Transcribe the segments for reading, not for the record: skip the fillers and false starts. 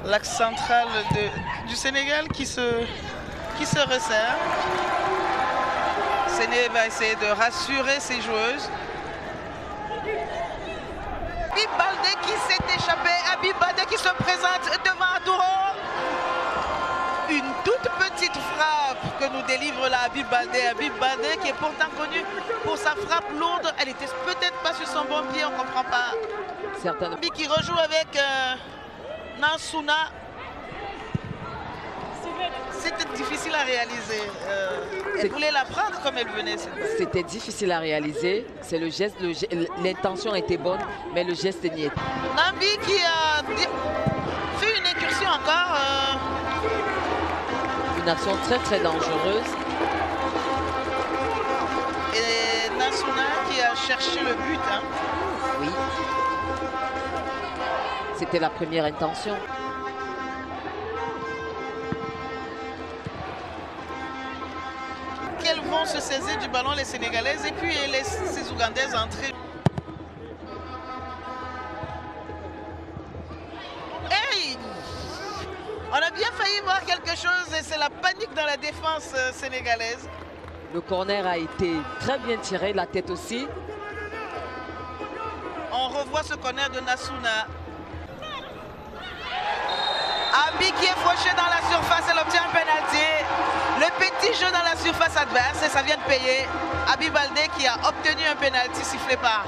l'axe central du Sénégal qui se resserre. Séné va essayer de rassurer ses joueuses. Habib Baldé qui s'est échappé, Habib Baldé qui se présente devant Atouro. Une toute petite frappe que nous délivre là Habib Baldé. Habib Baldé qui est pourtant connu pour sa frappe lourde. Elle était peut-être pas sur son bon pied, on ne comprend pas. Certainement. Qui rejoue avec Nansuna. C'était difficile à réaliser. Elle voulait la prendre comme elle venait. C'était difficile à réaliser. C'est le geste, l'intention était bonne, mais le geste n'y était. Nambi qui a fait une incursion encore. Une action très très dangereuse. Et Nansuna qui a cherché le but. Hein. Oui. C'était la première intention. Elles vont se saisir du ballon, les Sénégalaises, et puis ces Ougandaises entrer. Hey! On a bien failli voir quelque chose et c'est la panique dans la défense sénégalaise. Le corner a été très bien tiré, la tête aussi. On revoit ce corner de Nansuna. Abi qui est fauché dans la surface, elle obtient un pénalty. Le petit jeu dans la surface adverse et ça vient de payer. Habib Baldé qui a obtenu un pénalty sifflé par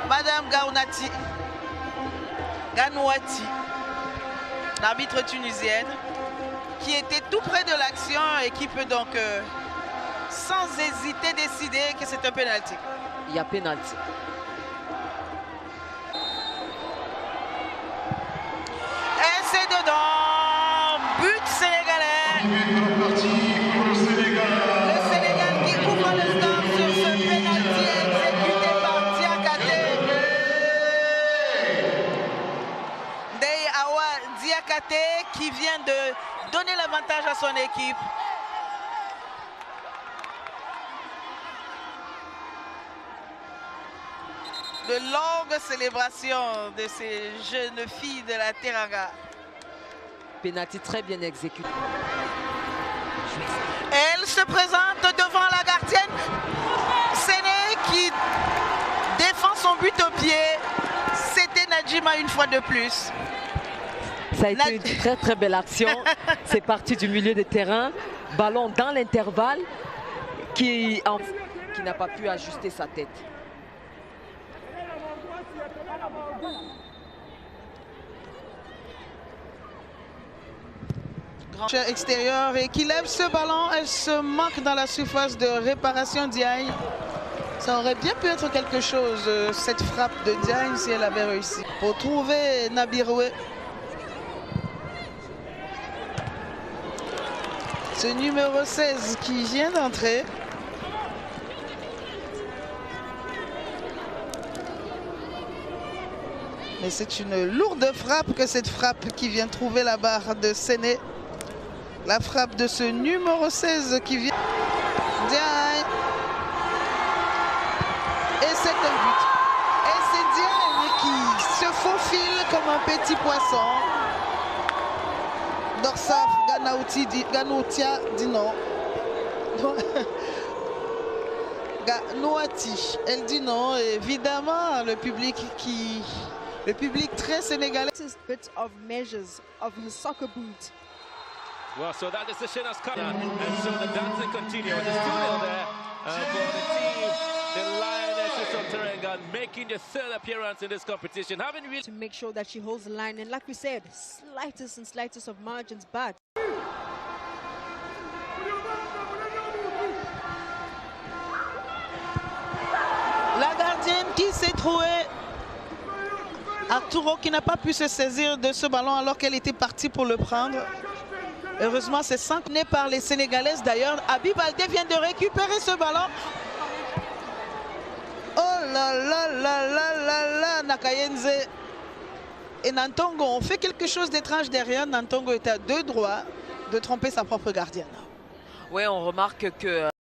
Madame Ganouati, l'arbitre tunisienne, qui était tout près de l'action et qui peut donc sans hésiter décider que c'est un pénalty. Il y a pénalty. Et c'est dedans. But sénégalais. Le Sénégal qui ouvre le score sur ce pénalty exécuté par Diakate. Ndeye Awa Diakate qui vient de donner l'avantage à son équipe. De longues célébrations de ces jeunes filles de la Teranga. Pénalty très bien exécuté. Elle se présente devant la gardienne. Séné qui défend son but au pied. C'était Nadjima une fois de plus. Ça a été une très très belle action. C'est parti du milieu de terrain. Ballon dans l'intervalle qui n'a pas pu ajuster sa tête. Extérieur et qui lève ce ballon, elle se manque dans la surface de réparation d'Diagne. Ça aurait bien pu être quelque chose, cette frappe de Diagne, si elle avait réussi. Pour trouver Nabiroué. Ce numéro 16 qui vient d'entrer. Mais c'est une lourde frappe que cette frappe qui vient trouver la barre de Séné. La frappe de ce numéro 16 qui vient. Diagne. Et c'est un but. Et c'est Diagne qui se faufile comme un petit poisson. Dorsaf Ganoutia dit non. Ganouati, elle dit non. Évidemment, le public très sénégalais. Bit of measures of her soccer boot. Well, so that decision has come, and so the dancing continues. It's 2-0 there for the team, the Lionesses of Teranga, making their third appearance in this competition. Having really to make sure that she holds the line, and like we said, slightest of margins, but la gardienne qui s'est trouée. Arturo qui n'a pas pu se saisir de ce ballon alors qu'elle était partie pour le prendre. Heureusement, c'est sanctionné par les Sénégalaises d'ailleurs. Habib Baldé vient de récupérer ce ballon. Oh là là là là là là, Nakayenze et Nantongo ont fait quelque chose d'étrange derrière. Nantongo est à deux droits de tromper sa propre gardienne. Oui, on remarque que